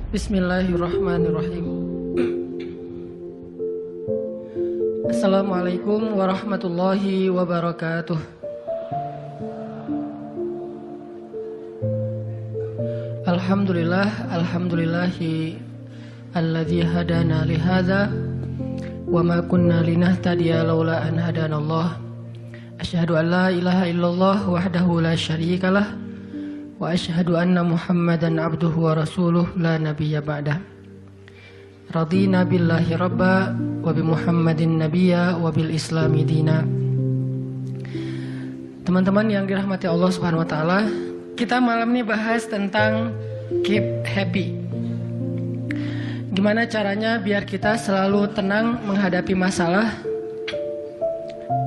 Bismillahirrahmanirrahim. Assalamualaikum warahmatullahi wabarakatuh. Alhamdulillahi alladzi hadana lihadza wa ma kunna linahtadiya laula an hadanallah. Asyhadu an la ilaha illallah wahdahu la syarikalah wa asyhadu anna Muhammadan abduhu wa rasuluh la nabiyya ba'dah. Radina billahi rabba wa bi Muhammadin nabiyya wa bil islami dina. Teman-teman yang dirahmati Allah Subhanahu wa taala, kita malam ini bahas tentang keep happy. Gimana caranya biar kita selalu tenang menghadapi masalah?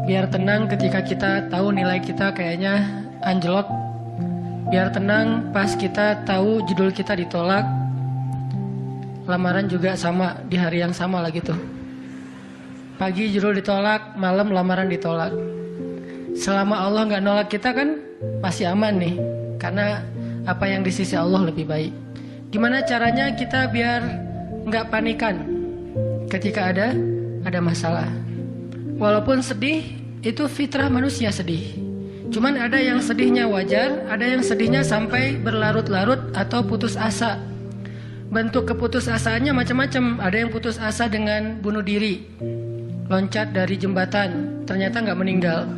Biar tenang ketika kita tahu nilai kita kayaknya anjlok. Biar tenang pas kita tahu judul kita ditolak. Lamaran juga sama, di hari yang sama lah gitu. Pagi judul ditolak, malam lamaran ditolak. Selama Allah gak nolak kita kan masih aman nih. Karena apa yang di sisi Allah lebih baik. Gimana caranya kita biar gak panikan ketika ada masalah? Walaupun sedih, itu fitrah manusia sedih. Cuman ada yang sedihnya wajar, ada yang sedihnya sampai berlarut-larut atau putus asa. Bentuk keputusasaannya macam-macam. Ada yang putus asa dengan bunuh diri, loncat dari jembatan, ternyata nggak meninggal,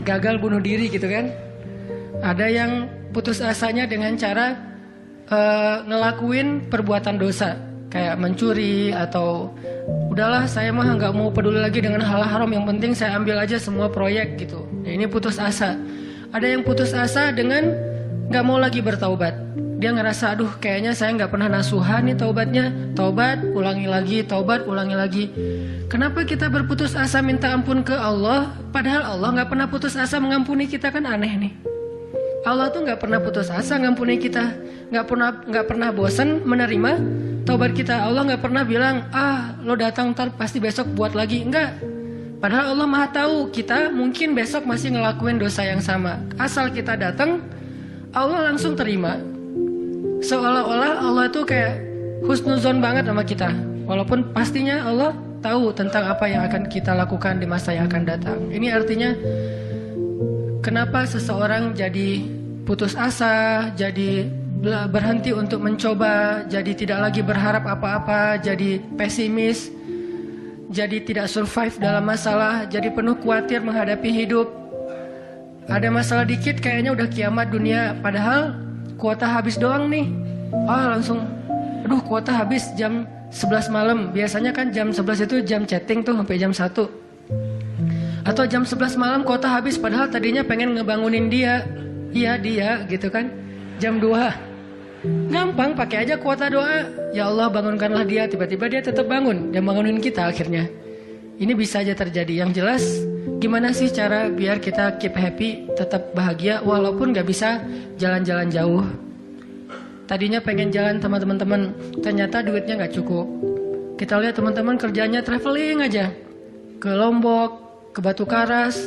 gagal bunuh diri gitu kan. Ada yang putus asanya dengan cara ngelakuin perbuatan dosa, kayak mencuri atau udahlah saya mah nggak mau peduli lagi dengan hal haram, yang penting saya ambil aja semua proyek gitu. Nah, ini putus asa. Ada yang putus asa dengan nggak mau lagi bertaubat. Dia ngerasa aduh kayaknya saya nggak pernah nasuhan nih taubatnya. Taubat ulangi lagi, taubat ulangi lagi. Kenapa kita berputus asa minta ampun ke Allah, padahal Allah nggak pernah putus asa mengampuni kita? Kan aneh nih. Allah tuh nggak pernah putus asa ngampuni kita, nggak pernah bosan menerima taubat kita. Allah nggak pernah bilang, lo datang ntar pasti besok buat lagi. Enggak. Padahal Allah maha tahu kita mungkin besok masih ngelakuin dosa yang sama. Asal kita datang, Allah langsung terima. Seolah-olah Allah itu kayak husnuzon banget sama kita. Walaupun pastinya Allah tahu tentang apa yang akan kita lakukan di masa yang akan datang. Ini artinya kenapa seseorang jadi putus asa, jadi berhenti untuk mencoba, jadi tidak lagi berharap apa-apa, jadi pesimis, jadi tidak survive dalam masalah, jadi penuh khawatir menghadapi hidup. Ada masalah dikit kayaknya udah kiamat dunia, padahal kuota habis doang nih. Langsung aduh kuota habis jam 11 malam. Biasanya kan jam 11 itu jam chatting tuh sampai jam 1. Atau jam 11 malam kuota habis, padahal tadinya pengen ngebangunin dia. Iya dia gitu kan. Jam 2. Gampang, pakai aja kuota doa. Ya Allah bangunkanlah dia. Tiba-tiba dia tetap bangun. Dia bangunin kita akhirnya. Ini bisa aja terjadi. Yang jelas gimana sih cara biar kita keep happy, tetap bahagia walaupun gak bisa jalan-jalan jauh. Tadinya pengen jalan sama teman-teman, ternyata duitnya gak cukup. Kita lihat teman-teman kerjanya traveling aja. Ke Lombok, ke Batu Karas,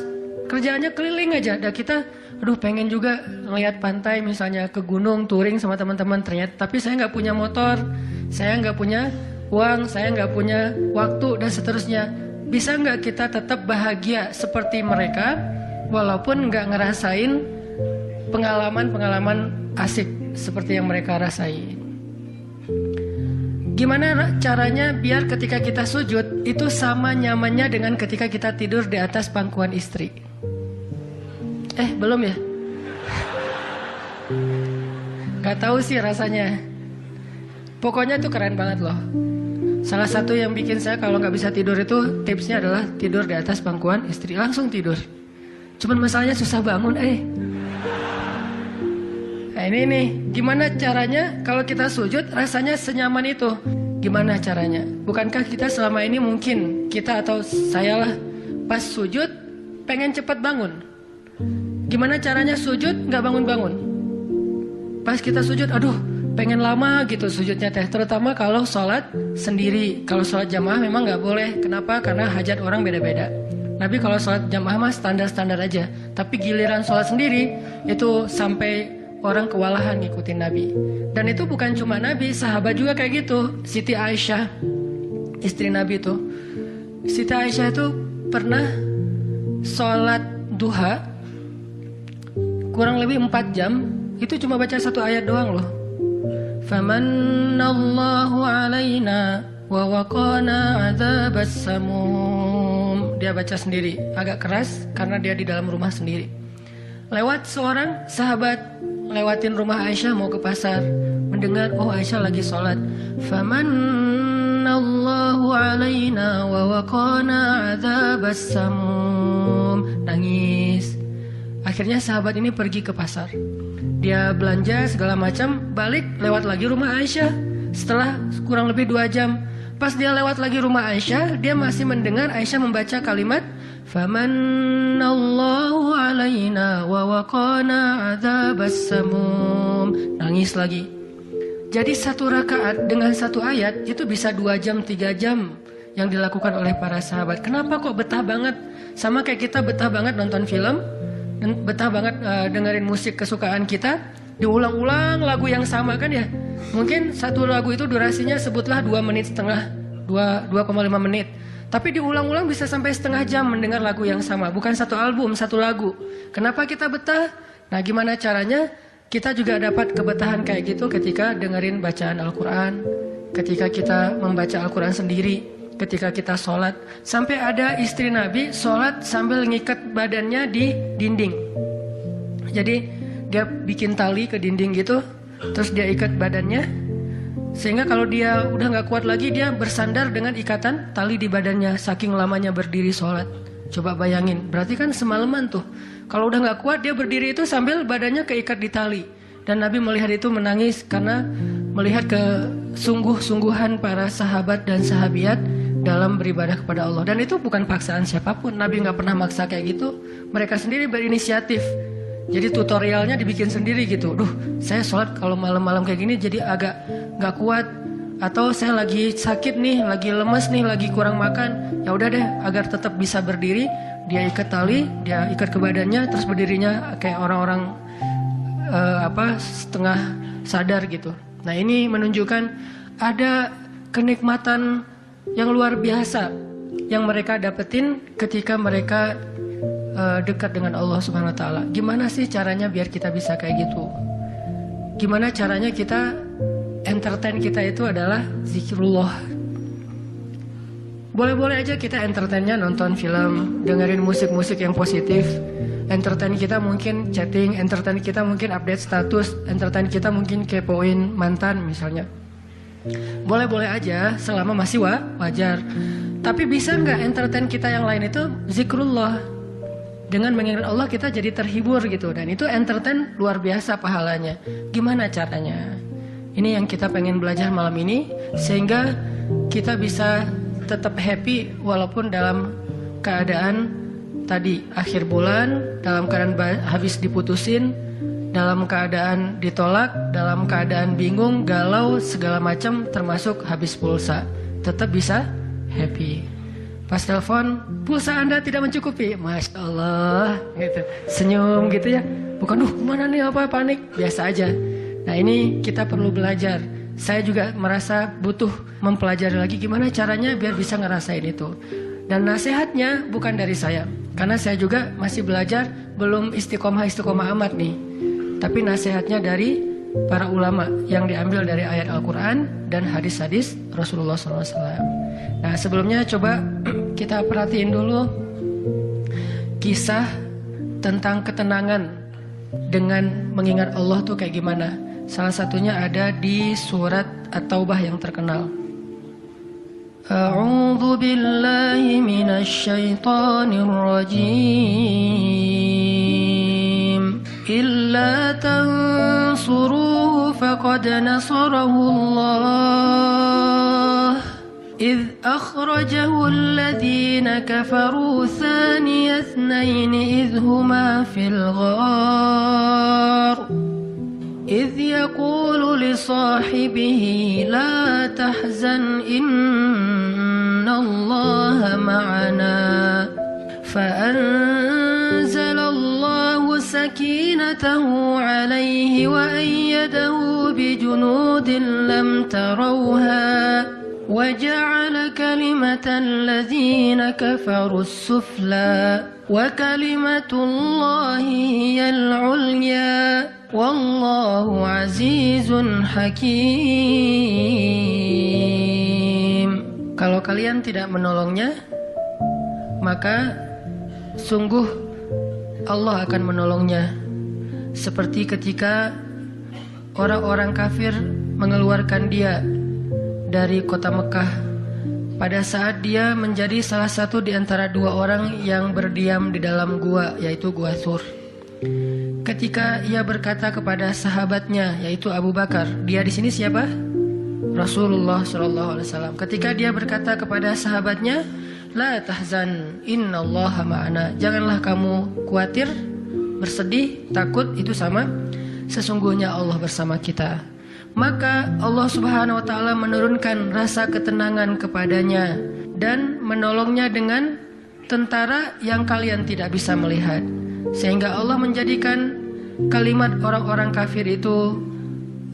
kerjaannya keliling aja. Dan kita aduh pengen juga ngeliat pantai, misalnya ke gunung touring sama teman-teman, ternyata tapi saya nggak punya motor, saya nggak punya uang, saya nggak punya waktu dan seterusnya. Bisa nggak kita tetap bahagia seperti mereka walaupun nggak ngerasain pengalaman-pengalaman asik seperti yang mereka rasain? Gimana caranya biar ketika kita sujud itu sama nyamannya dengan ketika kita tidur di atas pangkuan istri? Belum ya? Gak tahu sih rasanya. Pokoknya tuh keren banget loh. Salah satu yang bikin saya kalau gak bisa tidur itu tipsnya adalah tidur di atas pangkuan istri. Langsung tidur. Cuman masalahnya susah bangun. Nah ini nih, gimana caranya kalau kita sujud rasanya senyaman itu? Gimana caranya? Bukankah kita selama ini mungkin kita atau saya lah pas sujud pengen cepat bangun? Gimana caranya sujud nggak bangun-bangun? Pas kita sujud, aduh pengen lama gitu sujudnya teh. Terutama kalau sholat sendiri. Kalau sholat jamaah memang nggak boleh. Kenapa? Karena hajat orang beda-beda. Nabi kalau sholat jamaah mah standar-standar aja. Tapi giliran sholat sendiri itu sampai orang kewalahan ngikutin Nabi. Dan itu bukan cuma Nabi, sahabat juga kayak gitu. Siti Aisyah, istri Nabi itu. Siti Aisyah itu pernah sholat duha kurang lebih 4 jam, itu cuma baca 1 ayat doang loh. Famannallahu alaina wa waqana adzabas samum. Dia baca sendiri, agak keras karena dia di dalam rumah sendiri. Lewat seorang sahabat lewatin rumah Aisyah mau ke pasar, mendengar Aisyah lagi sholat. Famannallahu alaina wa waqana adzabas samum. Nangis. Akhirnya sahabat ini pergi ke pasar. Dia belanja segala macam, balik lewat lagi rumah Aisyah. Setelah kurang lebih 2 jam, pas dia lewat lagi rumah Aisyah, dia masih mendengar Aisyah membaca kalimat Famannallahu alaina wa waqana adzabas samum. Nangis lagi. Jadi 1 rakaat dengan 1 ayat itu bisa 2 jam, 3 jam yang dilakukan oleh para sahabat. Kenapa kok betah banget? Sama kayak kita betah banget nonton film, betah banget dengerin musik kesukaan kita, diulang-ulang lagu yang sama kan ya. Mungkin 1 lagu itu durasinya sebutlah 2,5 menit, 2,5 menit. Tapi diulang-ulang bisa sampai setengah jam mendengar lagu yang sama. Bukan 1 album, 1 lagu. Kenapa kita betah? Nah, gimana caranya kita juga dapat kebetahan kayak gitu ketika dengerin bacaan Al-Quran, ketika kita membaca Al-Quran sendiri, ketika kita sholat. Sampai ada istri Nabi sholat sambil ngikat badannya di dinding. Jadi dia bikin tali ke dinding gitu, terus dia ikat badannya, sehingga kalau dia udah gak kuat lagi, dia bersandar dengan ikatan tali di badannya, saking lamanya berdiri sholat. Coba bayangin, berarti kan semalaman tuh. Kalau udah gak kuat, dia berdiri itu sambil badannya keikat di tali. Dan Nabi melihat itu menangis karena melihat kesungguh-sungguhan para sahabat dan sahabiat dalam beribadah kepada Allah. Dan itu bukan paksaan siapapun. Nabi gak pernah maksa kayak gitu. Mereka sendiri berinisiatif. Jadi tutorialnya dibikin sendiri gitu. Saya sholat kalau malam-malam kayak gini jadi agak gak kuat. Atau saya lagi sakit nih, lagi lemes nih, lagi kurang makan. Ya udah deh, agar tetap bisa berdiri, dia ikat tali, dia ikat ke badannya, terus berdirinya kayak orang-orang setengah sadar gitu. Nah, ini menunjukkan ada kenikmatan yang luar biasa yang mereka dapetin ketika mereka dekat dengan Allah Subhanahu wa taala. Gimana sih caranya biar kita bisa kayak gitu? Gimana caranya kita entertain kita itu adalah zikrullah. Boleh-boleh aja kita entertainnya nonton film, dengerin musik-musik yang positif. Entertain kita mungkin chatting, entertain kita mungkin update status, entertain kita mungkin kepoin mantan misalnya. Boleh-boleh aja selama masih wajar. Tapi bisa nggak entertain kita yang lain itu zikrullah? Dengan mengingat Allah kita jadi terhibur gitu. Dan itu entertain luar biasa pahalanya. Gimana caranya? Ini yang kita pengen belajar malam ini, sehingga kita bisa tetap happy walaupun dalam keadaan tadi akhir bulan, dalam keadaan habis diputusin, dalam keadaan ditolak, dalam keadaan bingung, galau, segala macam, termasuk habis pulsa. Tetap bisa happy. Pas telepon, pulsa Anda tidak mencukupi, Masya Allah gitu. Senyum gitu ya. Bukan, mana nih apa, panik. Biasa aja. Nah, ini kita perlu belajar. Saya juga merasa butuh mempelajari lagi gimana caranya biar bisa ngerasain itu. Dan nasihatnya bukan dari saya, karena saya juga masih belajar, belum istiqomah amat nih. Tapi nasihatnya dari para ulama yang diambil dari ayat Al-Quran dan hadis-hadis Rasulullah SAW. Nah, sebelumnya coba kita perhatiin dulu kisah tentang ketenangan dengan mengingat Allah tuh kayak gimana. Salah satunya ada di surat At-Taubah yang terkenal. A'udzu billahi minasy syaithanir rajim. Illa tansuruhu faqad nasarahu Allah. إذ أخرجه الذين كفروا ثاني اثنين إذ هما في الغار إذ يقول لصاحبه لا تحزن إن الله معنا فأنزل الله سكينته عليه وأيده بجنود لم تروها وجعل كلمة الذين كفروا السفلى وكلمة الله هي العليا والله عزيز حكيم. Kalau kalian tidak menolongnya, maka sungguh Allah akan menolongnya. Seperti ketika orang-orang kafir mengeluarkan dia dari kota Mekah pada saat dia menjadi salah satu di antara dua orang yang berdiam di dalam gua, yaitu Gua Thur. Ketika ia berkata kepada sahabatnya, yaitu Abu Bakar, dia di sini siapa? Rasulullah SAW. Ketika dia berkata kepada sahabatnya, La tahzan, innallaha ma'ana. Janganlah kamu khawatir, bersedih, takut, itu sama. Sesungguhnya Allah bersama kita. Maka Allah Subhanahu wa Ta'ala menurunkan rasa ketenangan kepadanya dan menolongnya dengan tentara yang kalian tidak bisa melihat, sehingga Allah menjadikan kalimat orang-orang kafir itu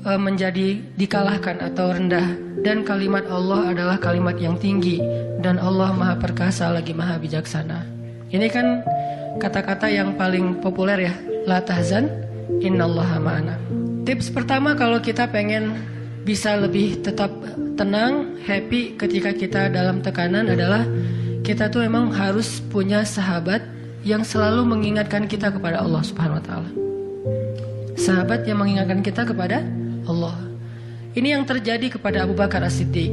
menjadi dikalahkan atau rendah, dan kalimat Allah adalah kalimat yang tinggi, dan Allah Maha Perkasa lagi Maha Bijaksana. Ini kan kata-kata yang paling populer ya, la tahzan innallaha ma'ana. Tips pertama kalau kita pengen bisa lebih tetap tenang, happy ketika kita dalam tekanan adalah kita tuh memang harus punya sahabat yang selalu mengingatkan kita kepada Allah Subhanahu wa Ta'ala. Sahabat yang mengingatkan kita kepada Allah. Ini yang terjadi kepada Abu Bakar As-Siddiq.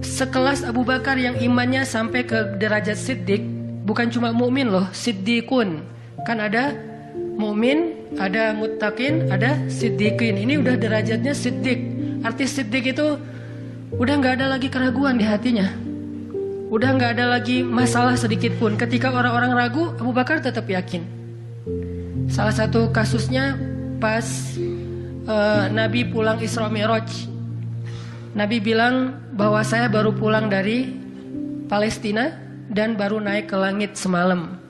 Sekelas Abu Bakar yang imannya sampai ke derajat Siddiq, bukan cuma mukmin loh, Siddiqun. Kan ada mukmin, ada muttaqin, ada siddiqin. Ini udah derajatnya Siddiq. Arti Siddiq itu udah nggak ada lagi keraguan di hatinya, udah nggak ada lagi masalah sedikit pun. Ketika orang-orang ragu, Abu Bakar tetap yakin. Salah satu kasusnya pas Nabi pulang Isra Mi'raj. Nabi bilang bahwa saya baru pulang dari Palestina dan baru naik ke langit semalam.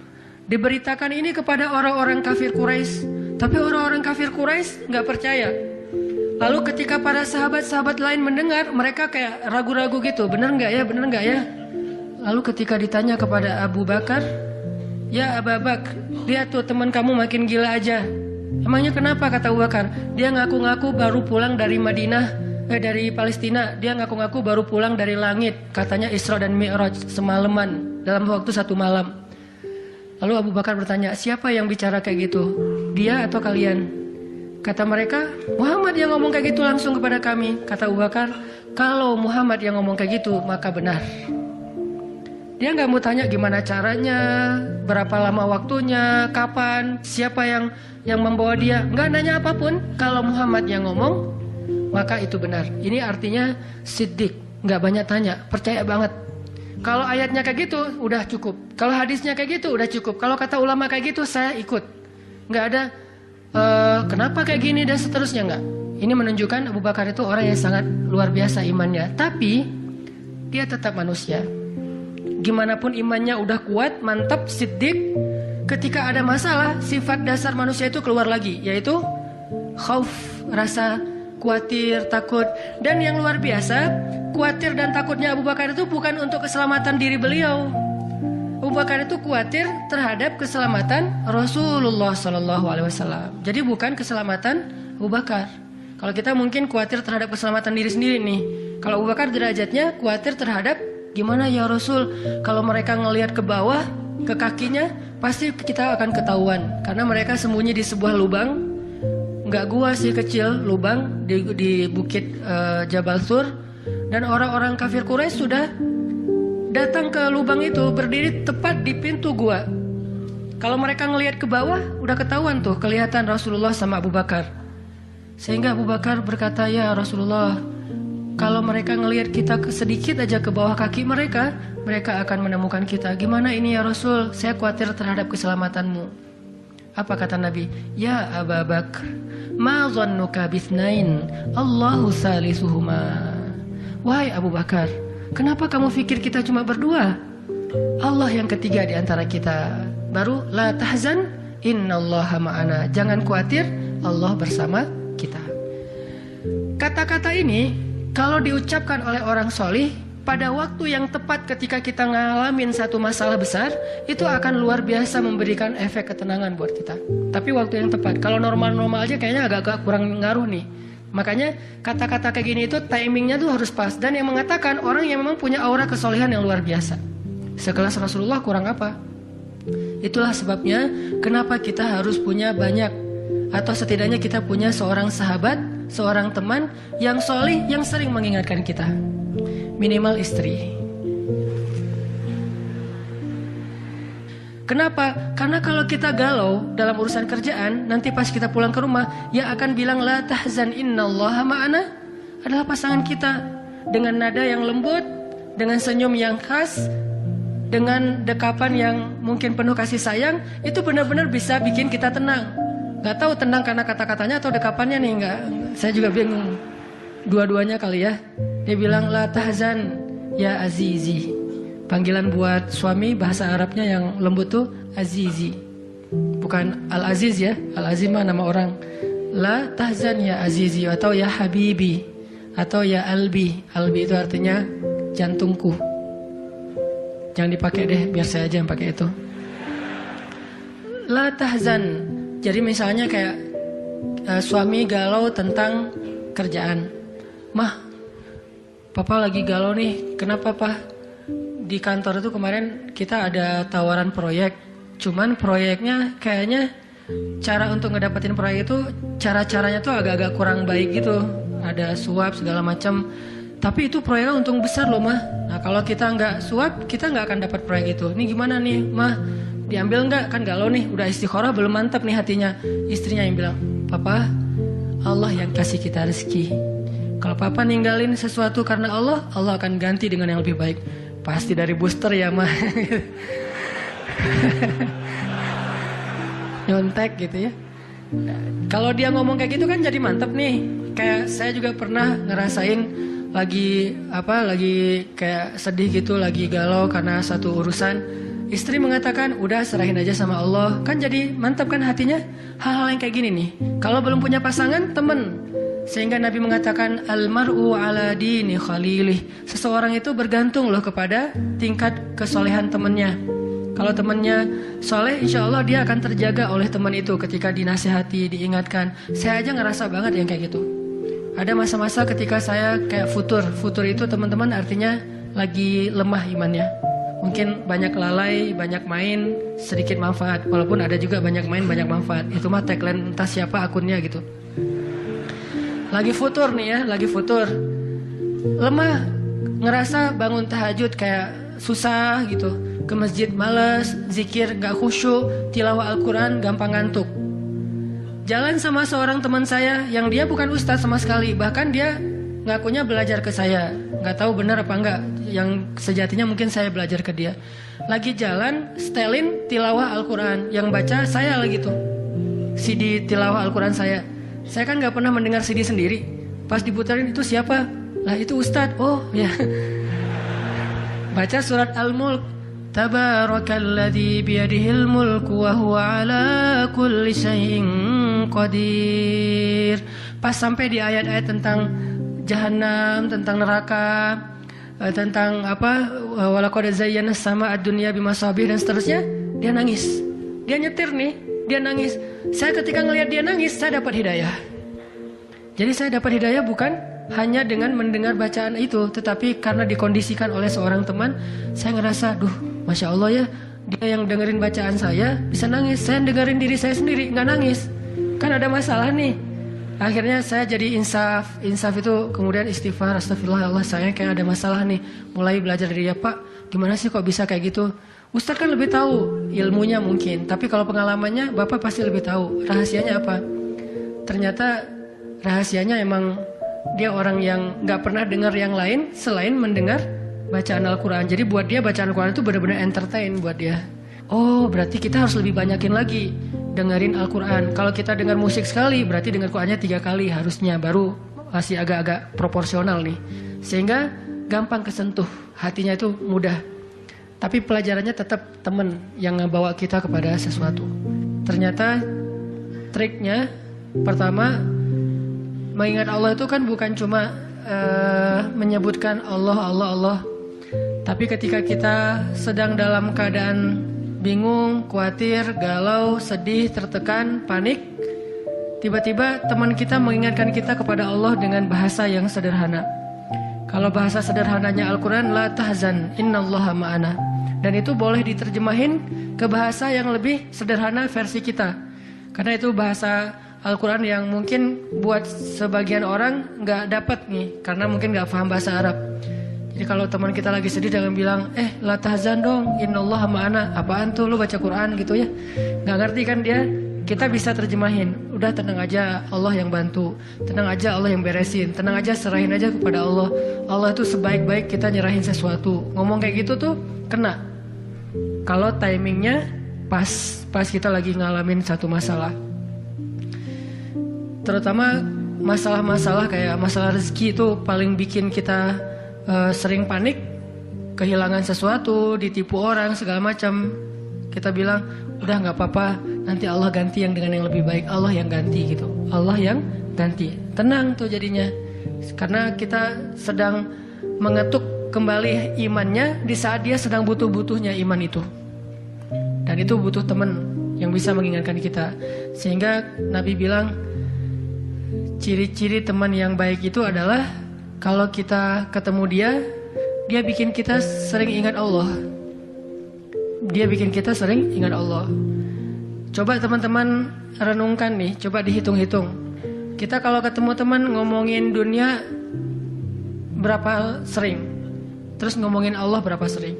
Diberitakan ini kepada orang-orang kafir Quraisy, tapi orang-orang kafir Quraisy nggak percaya. Lalu ketika para sahabat-sahabat lain mendengar, mereka kayak ragu-ragu gitu, bener nggak ya, bener nggak ya. Lalu ketika ditanya kepada Abu Bakar, ya Abu Bakar, lihat tuh teman kamu makin gila aja. Emangnya kenapa, kata Abu Bakar? Dia ngaku-ngaku baru pulang dari dari Palestina. Dia ngaku-ngaku baru pulang dari langit. Katanya Isra dan Mi'raj semalaman, dalam waktu satu malam. Lalu Abu Bakar bertanya, siapa yang bicara kayak gitu? Dia atau kalian? Kata mereka, Muhammad yang ngomong kayak gitu langsung kepada kami. Kata Abu Bakar, kalau Muhammad yang ngomong kayak gitu, maka benar. Dia nggak mau tanya gimana caranya, berapa lama waktunya, kapan, siapa yang membawa dia. Nggak nanya apapun. Kalau Muhammad yang ngomong, maka itu benar. Ini artinya siddiq, nggak banyak tanya, percaya banget. Kalau ayatnya kayak gitu, udah cukup. Kalau hadisnya kayak gitu, udah cukup. Kalau kata ulama kayak gitu, saya ikut. Nggak ada kenapa kayak gini dan seterusnya, nggak. Ini menunjukkan Abu Bakar itu orang yang sangat luar biasa imannya. Tapi dia tetap manusia. Gimana pun imannya udah kuat, mantap, siddiq, ketika ada masalah, sifat dasar manusia itu keluar lagi, yaitu khauf, rasa khawatir, takut. Dan yang luar biasa, khawatir dan takutnya Abu Bakar itu bukan untuk keselamatan diri beliau. Abu Bakar itu khawatir terhadap keselamatan Rasulullah SAW. Jadi bukan keselamatan Abu Bakar. Kalau kita mungkin khawatir terhadap keselamatan diri sendiri nih. Kalau Abu Bakar derajatnya khawatir terhadap gimana ya Rasul, kalau mereka ngelihat ke bawah, ke kakinya, pasti kita akan ketahuan. Karena mereka sembunyi di sebuah lubang, nggak gua sih, kecil, lubang di bukit Jabal Thur. Dan orang-orang kafir Quraisy sudah datang ke lubang itu, berdiri tepat di pintu gua. Kalau mereka ngelihat ke bawah, udah ketahuan tuh, kelihatan Rasulullah sama Abu Bakar. Sehingga Abu Bakar berkata, ya Rasulullah, kalau mereka ngelihat kita sedikit aja ke bawah kaki mereka, mereka akan menemukan kita. Gimana ini ya Rasul? Saya khawatir terhadap keselamatanmu. Apa kata Nabi? Ya Abu Bakar, ma dhannuka bithnain, Allahu salisuhuma. Wahai Abu Bakar, kenapa kamu pikir kita cuma berdua? Allah yang ketiga di antara kita. Baru la tahzan, innallaha ma'ana. Jangan khawatir, Allah bersama kita. Kata-kata ini kalau diucapkan oleh orang solih pada waktu yang tepat ketika kita ngalamin satu masalah besar, itu akan luar biasa memberikan efek ketenangan buat kita. Tapi waktu yang tepat. Kalau normal-normal aja kayaknya agak kurang ngaruh nih. Makanya kata-kata kayak gini itu timingnya tuh harus pas. Dan yang mengatakan orang yang memang punya aura kesolehan yang luar biasa. Sekelas Rasulullah kurang apa? Itulah sebabnya kenapa kita harus punya banyak, atau setidaknya kita punya seorang sahabat, seorang teman yang solih, yang sering mengingatkan kita. Minimal istri. Kenapa? Karena kalau kita galau dalam urusan kerjaan, nanti pas kita pulang ke rumah, yang akan bilang la tahzan innallaha ma'ana adalah pasangan kita. Dengan nada yang lembut, dengan senyum yang khas, dengan dekapan yang mungkin penuh kasih sayang, itu benar-benar bisa bikin kita tenang. Gak tahu tenang karena kata-katanya atau dekapannya nih, enggak. Saya juga bingung. Dua-duanya kali ya. Dia bilang la tahzan ya azizi. Panggilan buat suami bahasa Arabnya yang lembut tuh azizi. Bukan al-aziz ya. Al-aziz mah nama orang. La tahzan ya azizi atau ya habibi atau ya albi. Albi itu artinya jantungku. Jangan dipakai deh, biar saya aja yang pakai itu. La tahzan. Jadi misalnya kayak suami galau tentang kerjaan. Mah, papa lagi galau nih. Kenapa, Pak? Di kantor itu kemarin kita ada tawaran proyek. Cuman proyeknya kayaknya cara untuk ngedapetin proyek itu cara-caranya tuh agak-agak kurang baik gitu. Ada suap segala macam. Tapi itu proyeknya untung besar loh, Mah. Nah, kalau kita nggak suap, kita nggak akan dapat proyek itu. Ini gimana nih, Mah? Diambil nggak? Kan galau nih. Udah istikharah belum mantap nih hatinya. Istrinya yang bilang, Papa, Allah yang kasih kita rezeki. Kalau Papa ninggalin sesuatu karena Allah, Allah akan ganti dengan yang lebih baik. Pasti dari booster ya, Mah. Nyontek gitu ya. Kalau dia ngomong kayak gitu kan jadi mantep nih. Kayak saya juga pernah ngerasain lagi kayak sedih gitu, lagi galau karena satu urusan. Istri mengatakan, udah serahin aja sama Allah. Kan jadi mantap kan hatinya. Hal-hal yang kayak gini nih. Kalau belum punya pasangan, temen. Sehingga Nabi mengatakan, Al-mar'u ala dini khalilih. Seseorang itu bergantung loh kepada tingkat kesolehan temannya. Kalau temannya soleh, insya Allah dia akan terjaga oleh teman itu ketika dinasihati, diingatkan. Saya aja ngerasa banget yang kayak gitu. Ada masa-masa ketika saya kayak futur. Futur itu teman-teman artinya lagi lemah imannya. Mungkin banyak lalai, banyak main, sedikit manfaat. Walaupun ada juga banyak main, banyak manfaat. Itu mah tagline entah siapa akunnya gitu. Lagi futur nih ya, lagi futur. Lemah, ngerasa bangun tahajud kayak susah gitu. Ke masjid males, zikir gak khusyuk, tilawah Al-Quran gampang ngantuk. Jalan sama seorang teman saya yang dia bukan ustadz sama sekali. Bahkan dia ngakunya belajar ke saya. Gak tahu benar apa enggak. Yang sejatinya mungkin saya belajar ke dia. Lagi jalan, setelin tilawah Al-Quran. Yang baca saya lagi tuh CD tilawah Al-Quran saya. Saya kan gak pernah mendengar CD sendiri. Pas diputarin itu siapa? Lah itu ustadz. Oh ya. Baca surat Al-Mulk. Tabarakalladzi biyadihil mulku wa huwa ala kulli syai'in qadir. Pas sampai di ayat-ayat tentang Jahannam, tentang neraka, tentang apa, walaqad zayyana as-samaa'a ad-dunya bimasabih dan seterusnya, dia nangis. Dia nyetir nih, dia nangis. Saya ketika ngelihat dia nangis, saya dapat hidayah. Jadi saya dapat hidayah bukan hanya dengan mendengar bacaan itu, tetapi karena dikondisikan oleh seorang teman, saya ngerasa, duh, Masya Allah ya, dia yang dengerin bacaan saya bisa nangis. Saya dengerin diri saya sendiri, nggak nangis. Kan ada masalah nih. Akhirnya saya jadi insaf itu kemudian istighfar, astagfirullah, Allah saya kayak ada masalah nih. Mulai belajar dari dia, Pak, gimana sih kok bisa kayak gitu? Ustadz kan lebih tahu ilmunya mungkin, tapi kalau pengalamannya Bapak pasti lebih tahu. Rahasianya apa? Ternyata rahasianya emang dia orang yang gak pernah dengar yang lain selain mendengar bacaan Al-Quran. Jadi buat dia bacaan Al-Quran itu benar-benar entertain buat dia. Oh, berarti kita harus lebih banyakin lagi dengerin Al-Quran. Kalau kita dengar musik sekali, berarti dengar Qurannya 3 kali harusnya, baru masih agak-agak proporsional nih. Sehingga gampang kesentuh, hatinya itu mudah. Tapi pelajarannya tetap teman yang ngebawa kita kepada sesuatu. Ternyata triknya pertama, mengingat Allah itu kan bukan cuma menyebutkan Allah. Tapi ketika kita sedang dalam keadaan bingung, khawatir, galau, sedih, tertekan, panik, tiba-tiba teman kita mengingatkan kita kepada Allah dengan bahasa yang sederhana. Kalau bahasa sederhananya Al-Quran, la tahzan, innallaha ma'ana. Dan itu boleh diterjemahin ke bahasa yang lebih sederhana versi kita. Karena itu bahasa Al-Quran yang mungkin buat sebagian orang nggak dapat nih, karena mungkin nggak paham bahasa Arab. Jadi kalau teman kita lagi sedih jangan bilang, la tahzan dong, innallaha ma'ana. Apaan tuh lu baca Quran gitu ya? Nggak ngerti kan dia? Kita bisa terjemahin, udah tenang aja, Allah yang bantu. Tenang aja, Allah yang beresin. Tenang aja, serahin aja kepada Allah. Allah itu sebaik-baik kita nyerahin sesuatu. Ngomong kayak gitu tuh kena. Kalau timingnya pas kita lagi ngalamin satu masalah. Terutama masalah-masalah kayak masalah rezeki itu paling bikin kita sering panik, kehilangan sesuatu, ditipu orang segala macam. Kita bilang udah nggak apa-apa, nanti Allah ganti yang dengan yang lebih baik. Allah yang ganti gitu, Allah yang ganti. Tenang tuh jadinya, karena kita sedang mengetuk kembali imannya di saat dia sedang butuh-butuhnya iman itu. Dan itu butuh teman yang bisa mengingatkan kita. Sehingga Nabi bilang ciri-ciri teman yang baik itu adalah kalau kita ketemu dia bikin kita sering ingat Allah. Dia bikin kita sering ingat Allah. Coba teman-teman renungkan nih, coba dihitung-hitung. Kita kalau ketemu teman ngomongin dunia berapa sering? Terus ngomongin Allah berapa sering?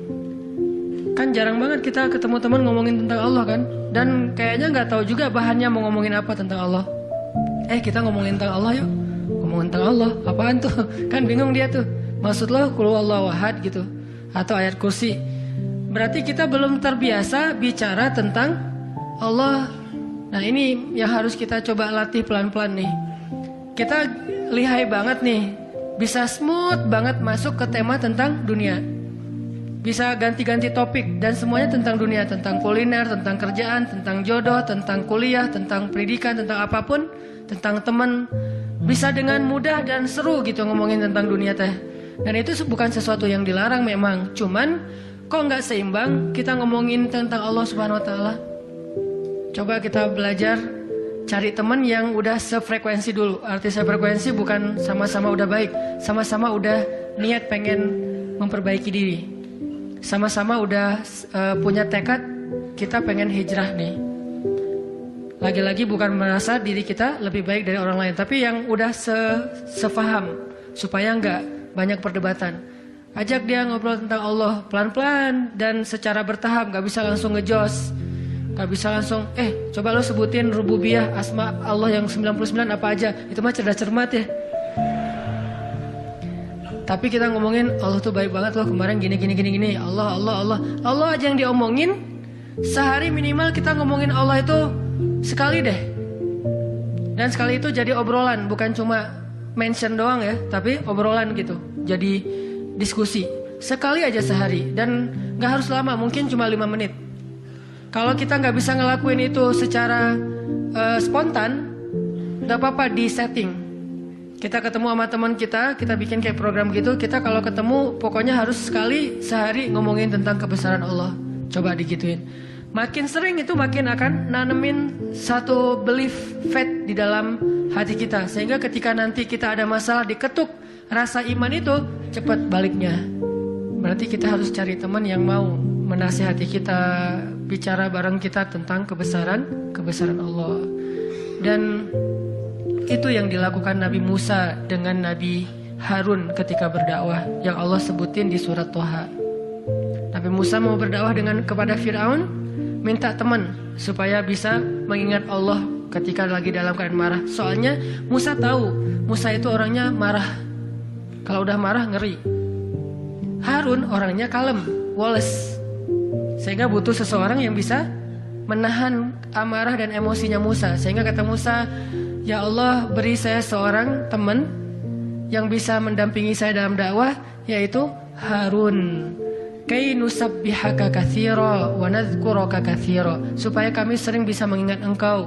Kan jarang banget kita ketemu teman ngomongin tentang Allah kan? Dan kayaknya nggak tahu juga bahannya mau ngomongin apa tentang Allah. Kita ngomongin tentang Allah yuk. Ngomongin tentang Allah, apaan tuh? Kan bingung dia tuh. Maksud lo qul huwallahu ahad gitu, atau ayat kursi. Berarti kita belum terbiasa bicara tentang Allah. Nah ini yang harus kita coba latih pelan-pelan nih. Kita lihai banget nih, bisa smooth banget masuk ke tema tentang dunia. Bisa ganti-ganti topik dan semuanya tentang dunia. Tentang kuliner, tentang kerjaan, tentang jodoh, tentang kuliah, tentang pendidikan, tentang apapun, tentang teman. Bisa dengan mudah dan seru gitu ngomongin tentang dunia teh. Dan itu bukan sesuatu yang dilarang memang. Cuman kok nggak seimbang kita ngomongin tentang Allah Subhanahu Wa Taala. Coba kita belajar cari teman yang udah sefrekuensi dulu. Arti sefrekuensi bukan sama-sama udah baik, sama-sama udah niat pengen memperbaiki diri. Sama-sama udah punya tekad kita pengen hijrah nih. Lagi-lagi bukan merasa diri kita lebih baik dari orang lain, tapi yang udah sefaham supaya nggak banyak perdebatan. Ajak dia ngobrol tentang Allah pelan-pelan dan secara bertahap, nggak bisa langsung ngejos, nggak bisa langsung coba lo sebutin rububiyah asma Allah yang 99 apa aja, itu mah cerdas cermat ya. Tapi kita ngomongin Allah tuh baik banget loh, kemarin gini Allah aja yang diomongin. Sehari minimal kita ngomongin Allah itu sekali deh. Dan sekali itu jadi obrolan, bukan cuma mention doang ya, tapi obrolan gitu. Jadi diskusi. Sekali aja sehari dan gak harus lama, mungkin cuma 5 menit. Kalau kita gak bisa ngelakuin itu secara spontan, gak apa-apa di setting. Kita ketemu sama teman kita bikin kayak program gitu. Kita kalau ketemu pokoknya harus sekali sehari ngomongin tentang kebesaran Allah. Coba digituin. Makin sering itu makin akan nanemin satu belief faith di dalam hati kita. Sehingga ketika nanti kita ada masalah diketuk rasa iman itu cepat baliknya. Berarti kita harus cari teman yang mau menasihati kita, bicara bareng kita tentang kebesaran Allah. Dan itu yang dilakukan Nabi Musa dengan Nabi Harun ketika berdakwah, yang Allah sebutin di surat Toha. Nabi Musa mau berdakwah kepada Fir'aun, minta teman supaya bisa mengingat Allah ketika lagi dalam keadaan marah. Soalnya Musa tahu, Musa itu orangnya marah. Kalau udah marah ngeri. Harun orangnya kalem, woles. Sehingga butuh seseorang yang bisa menahan amarah dan emosinya Musa. Sehingga kata Musa, ya Allah, beri saya seorang teman yang bisa mendampingi saya dalam dakwah, yaitu Harun. Kay nusabbihaka katsira wa nadhkuraka katsira, supaya kami sering bisa mengingat Engkau.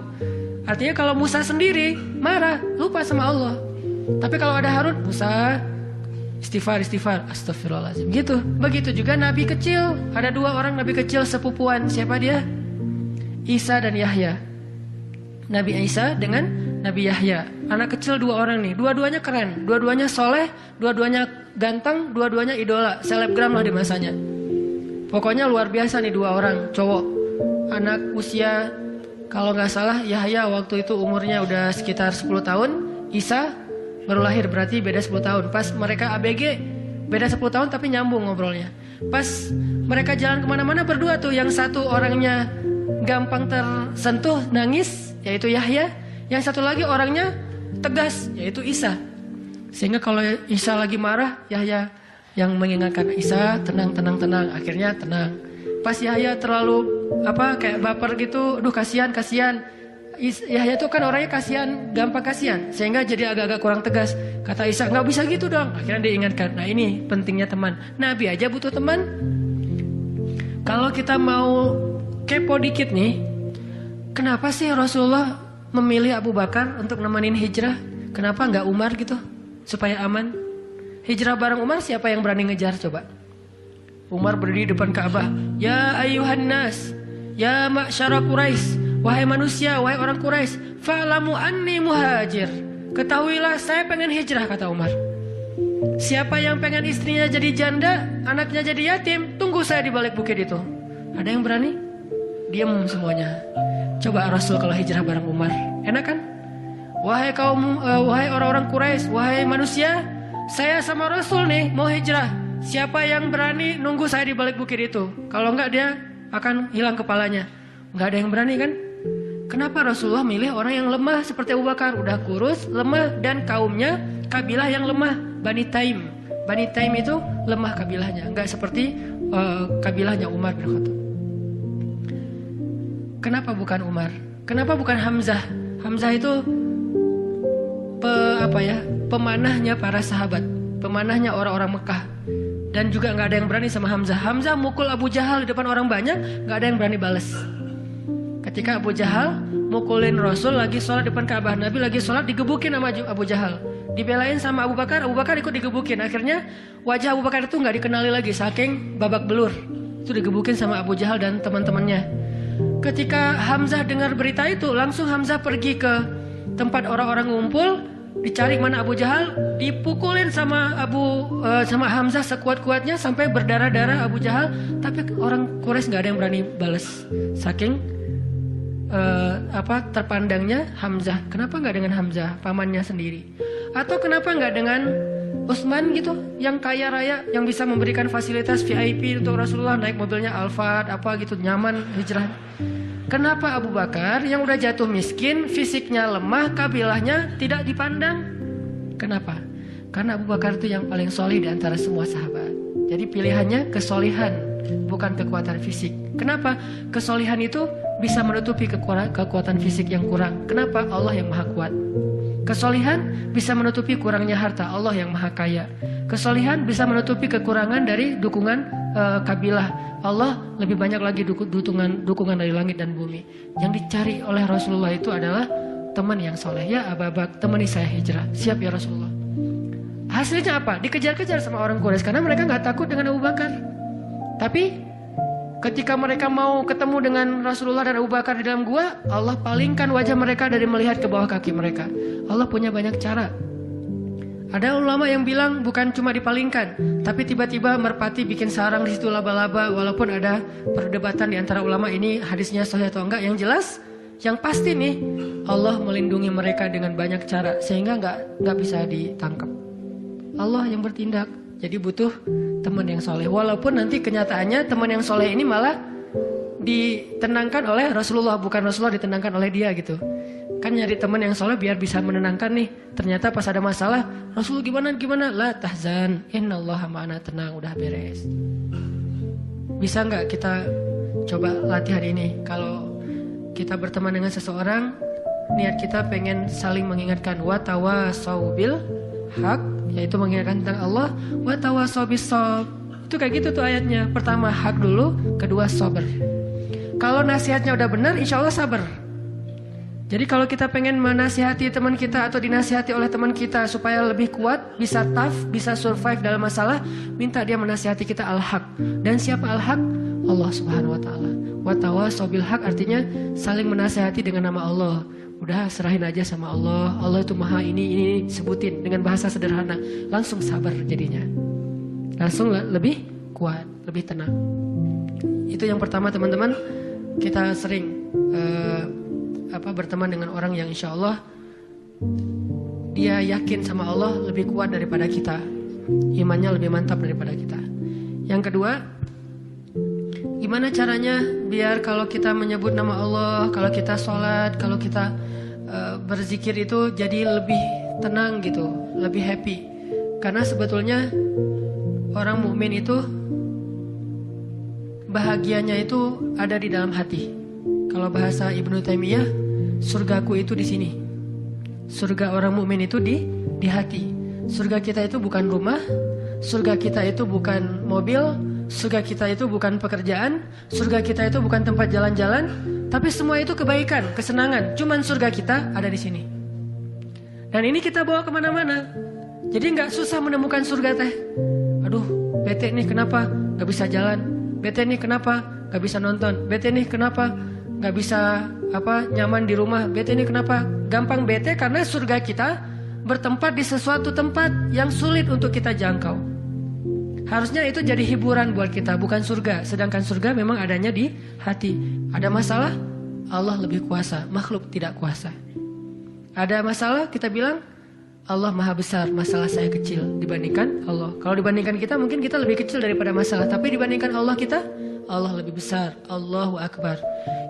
Artinya kalau Musa sendiri marah, lupa sama Allah. Tapi kalau ada Harun, Musa istighfar, astagfirullahaladzim gitu. Begitu juga nabi kecil. Ada 2 orang nabi kecil sepupuan. Siapa dia? Isa dan Yahya. Nabi Isa dengan Nabi Yahya. Anak kecil 2 orang nih. Dua-duanya keren, dua-duanya soleh, dua-duanya ganteng, dua-duanya idola, selebgram lah di masanya. Pokoknya luar biasa nih 2 orang cowok. Anak usia, kalau nggak salah Yahya waktu itu umurnya udah sekitar 10 tahun. Isa baru lahir, berarti beda 10 tahun. Pas mereka ABG beda 10 tahun tapi nyambung ngobrolnya. Pas mereka jalan kemana-mana berdua tuh, yang satu orangnya gampang tersentuh, nangis, yaitu Yahya. Yang satu lagi orangnya tegas, yaitu Isa. Sehingga kalau Isa lagi marah, Yahya yang mengingatkan Isa, tenang. Akhirnya tenang. Pas Yahya terlalu kayak baper gitu, aduh kasihan. Yahya itu kan orangnya kasihan, gampang kasihan, sehingga jadi agak-agak kurang tegas. Kata Isa, nggak bisa gitu dong. Akhirnya diingatkan. Nah ini pentingnya teman. Nabi aja butuh teman. Kalau kita mau kepo dikit nih, kenapa sih Rasulullah memilih Abu Bakar untuk nemenin hijrah? Kenapa nggak Umar gitu, supaya aman? Hijrah bareng Umar, siapa yang berani ngejar coba? Umar berdiri depan Ka'bah. Ya ayuhan nas, ya ma'syara Quraisy, wahai manusia, wahai orang Quraisy, fa'lamu anni muhajir. Ketahuilah saya pengen hijrah, kata Umar. Siapa yang pengen istrinya jadi janda, anaknya jadi yatim, tunggu saya di balik bukit itu. Ada yang berani? Diam semuanya. Coba Rasul kalau hijrah bareng Umar, enak kan? Wahai kaum, wahai orang-orang Quraisy, wahai manusia, saya sama Rasul nih mau hijrah. Siapa yang berani nunggu saya di balik bukit itu? Kalau enggak dia akan hilang kepalanya. Enggak ada yang berani kan? Kenapa Rasulullah milih orang yang lemah seperti Abu Bakar? Udah kurus, lemah, dan kaumnya kabilah yang lemah, Bani Taim. Bani Taim itu lemah kabilahnya, enggak seperti kabilahnya Umar bin Khattab. Kenapa bukan Umar? Kenapa bukan Hamzah? Hamzah itu pemanahnya para sahabat, pemanahnya orang-orang Mekah. Dan juga nggak ada yang berani sama Hamzah. Hamzah mukul Abu Jahal di depan orang banyak, nggak ada yang berani balas. Ketika Abu Jahal mukulin Rasul lagi sholat depan Ka'bah, Nabi lagi sholat digebukin sama Abu Jahal. Dibelain sama Abu Bakar ikut digebukin. Akhirnya wajah Abu Bakar itu nggak dikenali lagi, saking babak belur. Itu digebukin sama Abu Jahal dan teman-temannya. Ketika Hamzah dengar berita itu, langsung Hamzah pergi ke tempat orang-orang ngumpul, dicari mana Abu Jahal, dipukulin sama Hamzah sekuat-kuatnya sampai berdarah-darah Abu Jahal. Tapi orang Quraisy nggak ada yang berani balas, saking terpandangnya Hamzah. Kenapa nggak dengan Hamzah, pamannya sendiri? Atau kenapa nggak dengan Utsman gitu, yang kaya raya, yang bisa memberikan fasilitas VIP untuk Rasulullah, naik mobilnya Alphard gitu, nyaman hijrah. Kenapa Abu Bakar yang udah jatuh miskin, fisiknya lemah, kabilahnya tidak dipandang? Kenapa? Karena Abu Bakar itu yang paling solih di antara semua sahabat. Jadi pilihannya kesolihan, bukan kekuatan fisik. Kenapa? Kesolihan itu bisa menutupi kekuatan fisik yang kurang. Kenapa? Allah yang maha kuat. Kesolihan bisa menutupi kurangnya harta, Allah yang maha kaya. Kesolihan bisa menutupi kekurangan dari dukungan kabilah, Allah lebih banyak lagi dukungan dari langit dan bumi. Yang dicari oleh Rasulullah itu adalah teman yang soleh. Ya Abu Bakar, temani saya hijrah. Siap ya Rasulullah. Hasilnya apa? Dikejar-kejar sama orang Quraisy karena mereka nggak takut dengan Abu Bakar. Tapi ketika mereka mau ketemu dengan Rasulullah dan Abu Bakar di dalam gua, Allah palingkan wajah mereka dari melihat ke bawah kaki mereka. Allah punya banyak cara. Ada ulama yang bilang bukan cuma dipalingkan, tapi tiba-tiba merpati bikin sarang di situ laba-laba. Walaupun ada perdebatan di antara ulama ini hadisnya sahih atau enggak. Yang jelas, yang pasti nih, Allah melindungi mereka dengan banyak cara sehingga nggak bisa ditangkap. Allah yang bertindak. Jadi butuh teman yang soleh. Walaupun nanti kenyataannya teman yang soleh ini malah ditenangkan oleh Rasulullah, bukan Rasulullah ditenangkan oleh dia gitu. Kan nyari teman yang soleh biar bisa menenangkan nih. Ternyata pas ada masalah, Rasul gimana? La tahzan, innallaha ma'ana, tenang, udah beres. Bisa nggak kita coba latihan ini? Kalau kita berteman dengan seseorang, niat kita pengen saling mengingatkan, wa tawasau bil haq, yaitu mengingatkan tentang Allah, wa tawasau bis shawab, Itu kayak gitu tuh ayatnya. Pertama hak dulu, kedua sabar. Kalau nasihatnya udah benar, insya Allah sabar. Jadi kalau kita pengen menasihati teman kita atau dinasihati oleh teman kita supaya lebih kuat, bisa tough, bisa survive dalam masalah, minta dia menasihati kita al-haq. Dan siapa al-haq? Allah Subhanahu wa taala. Wa tawassaw bil haq artinya saling menasihati dengan nama Allah. Udah serahin aja sama Allah. Allah itu maha ini sebutin dengan bahasa sederhana. Langsung sabar jadinya. Langsung lebih kuat, lebih tenang. Itu yang pertama teman-teman. Kita sering berteman dengan orang yang insya Allah dia yakin sama Allah lebih kuat daripada kita, imannya lebih mantap daripada kita. Yang kedua, gimana caranya biar kalau kita menyebut nama Allah, kalau kita sholat, kalau kita berzikir itu jadi lebih tenang gitu, lebih happy. Karena sebetulnya orang mukmin itu bahagianya itu ada di dalam hati. Kalau bahasa Ibnu Taimiyah, surgaku itu di sini. Surga orang mukmin itu di hati. Surga kita itu bukan rumah, surga kita itu bukan mobil, surga kita itu bukan pekerjaan, surga kita itu bukan tempat jalan-jalan, tapi semua itu kebaikan, kesenangan. Cuman surga kita ada di sini. Dan ini kita bawa kemana-mana. Jadi nggak susah menemukan surga teh. Aduh, bete nih kenapa nggak bisa jalan? Bete nih kenapa nggak bisa nonton? Bete nih kenapa nggak bisa nyaman di rumah? Bete ini kenapa? Gampang bete karena surga kita bertempat di sesuatu tempat yang sulit untuk kita jangkau. Harusnya itu jadi hiburan buat kita, bukan surga. Sedangkan surga memang adanya di hati. Ada masalah, Allah lebih kuasa, makhluk tidak kuasa. Ada masalah, kita bilang Allah maha besar, masalah saya kecil dibandingkan Allah. Kalau dibandingkan kita, mungkin kita lebih kecil daripada masalah. Tapi dibandingkan Allah kita, Allah lebih besar. Allahu Akbar.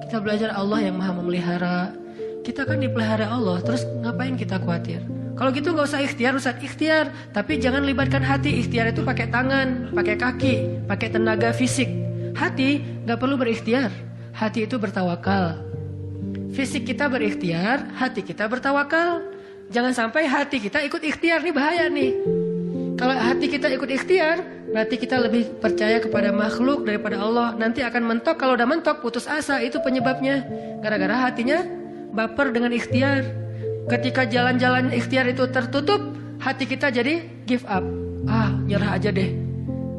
Kita belajar Allah yang maha memelihara. Kita kan dipelihara Allah, terus ngapain kita khawatir? Kalau gitu gak usah ikhtiar, Ustaz. Ikhtiar, tapi jangan libatkan hati. Ikhtiar itu pakai tangan, pakai kaki, pakai tenaga fisik. Hati gak perlu berikhtiar. Hati itu bertawakal. Fisik kita berikhtiar, hati kita bertawakal. Jangan sampai hati kita ikut ikhtiar, nih bahaya nih. Kalau hati kita ikut ikhtiar, nanti kita lebih percaya kepada makhluk daripada Allah. Nanti akan mentok, kalau udah mentok putus asa, itu penyebabnya. Gara-gara hatinya baper dengan ikhtiar. Ketika jalan-jalan ikhtiar itu tertutup, hati kita jadi give up. Nyerah aja deh.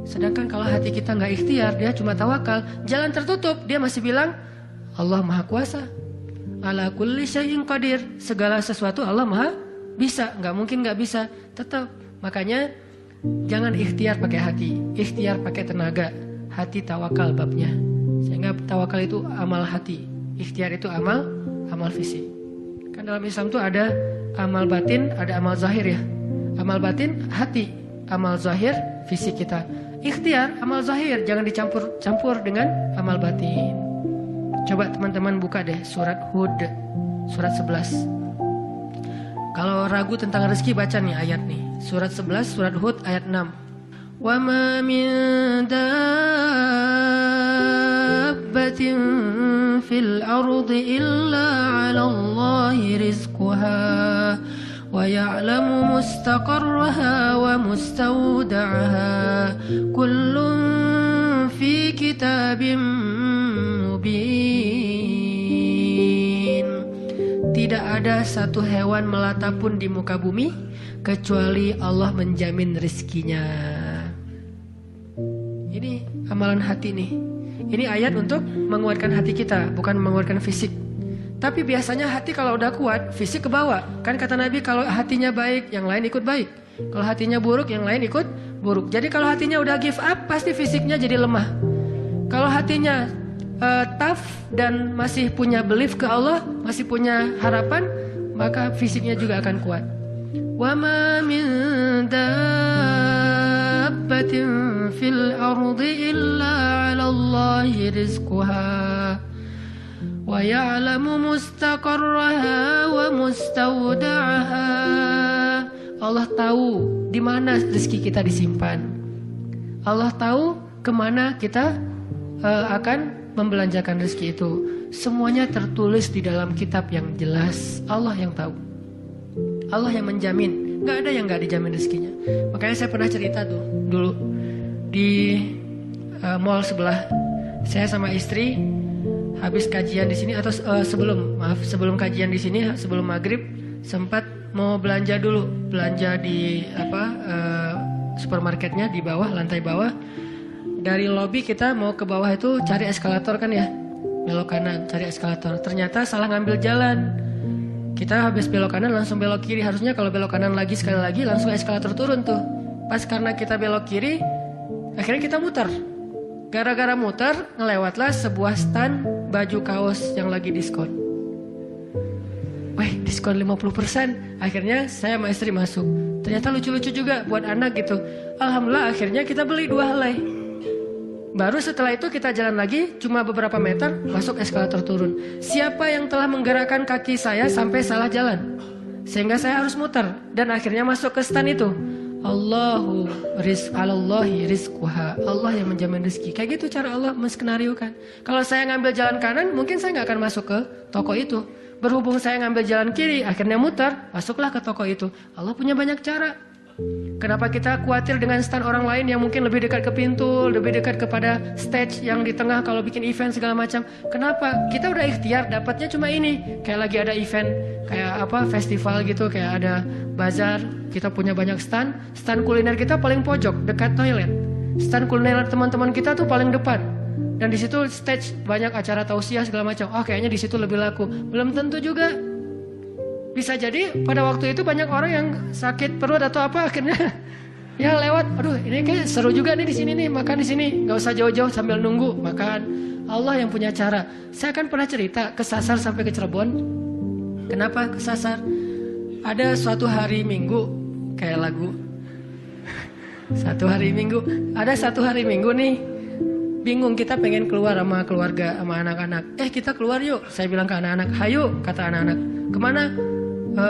Sedangkan kalau hati kita gak ikhtiar, dia cuma tawakal, jalan tertutup, dia masih bilang Allah maha kuasa. Ala kulli syai'in qadir. Segala sesuatu Allah maha bisa. Gak mungkin gak bisa. Tetap. Makanya jangan ikhtiar pakai hati, ikhtiar pakai tenaga. Hati tawakal babnya. Sehingga tawakal itu amal hati, ikhtiar itu amal fisik. Kan dalam Islam itu ada amal batin, ada amal zahir ya. Amal batin hati, amal zahir fisik kita. Ikhtiar amal zahir, jangan dicampur dengan amal batin. Coba teman-teman buka deh surat Hud, surat 11. Kalau ragu tentang rezeki baca nih ayat nih. Surat 11, surat Hud ayat 6. Wa ma min dabbatin fil ardi illa 'ala Allahi rizquha wa ya'lamu mustaqarraha wa mustawda'aha kullun fi kitabim mubin. Tidak ada satu hewan melata pun di muka bumi kecuali Allah menjamin rizkinya. Ini amalan hati nih. Ini ayat untuk menguatkan hati kita, bukan menguatkan fisik. Tapi biasanya hati kalau udah kuat, fisik ke bawah. Kan kata Nabi kalau hatinya baik, yang lain ikut baik. Kalau hatinya buruk, yang lain ikut buruk. Jadi kalau hatinya udah give up, pasti fisiknya jadi lemah. Kalau hatinya tough dan masih punya belief ke Allah, masih punya harapan, maka fisiknya juga akan kuat. Wa ma min dabbatin fil ardi illa 'ala Allahi rizquha wa ya'lamu mustaqarraha wa mustawda'aha. Allah tahu di mana rezeki kita disimpan. Allah tahu kemana kita akan membelanjakan rezeki itu. Semuanya tertulis di dalam kitab yang jelas. Allah yang tahu. Allah yang menjamin. Gak ada yang gak dijamin rezekinya. Makanya saya pernah cerita tuh dulu. di mall sebelah. Saya sama istri habis kajian di sini atau sebelum kajian di sini, sebelum maghrib sempat mau belanja dulu, belanja di supermarketnya di bawah, lantai bawah. Dari lobi kita mau ke bawah itu cari eskalator kan ya, belok kanan cari eskalator. Ternyata salah ngambil jalan. Kita habis belok kanan langsung belok kiri. Harusnya kalau belok kanan lagi sekali lagi langsung eskalator turun tuh. Pas karena kita belok kiri, akhirnya kita muter. Gara-gara muter, ngelewatlah sebuah stand baju kaos yang lagi diskon. Wih, diskon 50%. Akhirnya saya sama istri masuk. Ternyata lucu-lucu juga buat anak gitu. Alhamdulillah akhirnya kita beli 2 helai. Baru setelah itu kita jalan lagi, cuma beberapa meter, masuk eskalator turun. Siapa yang telah menggerakkan kaki saya sampai salah jalan? Sehingga saya harus muter. Dan akhirnya masuk ke stand itu. Alallahi rizquha. Allah yang menjamin rezeki. Kayak gitu cara Allah menskenariokan. Kalau saya ngambil jalan kanan, mungkin saya gak akan masuk ke toko itu. Berhubung saya ngambil jalan kiri, akhirnya muter, masuklah ke toko itu. Allah punya banyak cara. Kenapa kita khawatir dengan stand orang lain yang mungkin lebih dekat ke pintu, lebih dekat kepada stage yang di tengah kalau bikin event segala macam? Kenapa? Kita udah ikhtiar, dapatnya cuma ini. Kayak lagi ada event, kayak festival gitu, kayak ada bazar, kita punya banyak stand. Stand kuliner kita paling pojok, dekat toilet. Stand kuliner teman-teman kita tuh paling depan. Dan di situ stage banyak acara tausiah segala macam. Oh, kayaknya di situ lebih laku. Belum tentu juga. Bisa jadi pada waktu itu banyak orang yang sakit perut atau apa akhirnya ya lewat. Aduh, ini kayak seru juga nih di sini nih, makan di sini. Gak usah jauh-jauh sambil nunggu makan. Allah yang punya cara. Saya kan pernah cerita kesasar sampai ke Cirebon. Kenapa kesasar? Ada suatu hari Minggu kayak lagu. Ada satu hari Minggu nih. Bingung, kita pengen keluar sama keluarga, sama anak-anak. Kita keluar yuk. Saya bilang ke anak-anak, hayo, kata anak-anak. Kemana?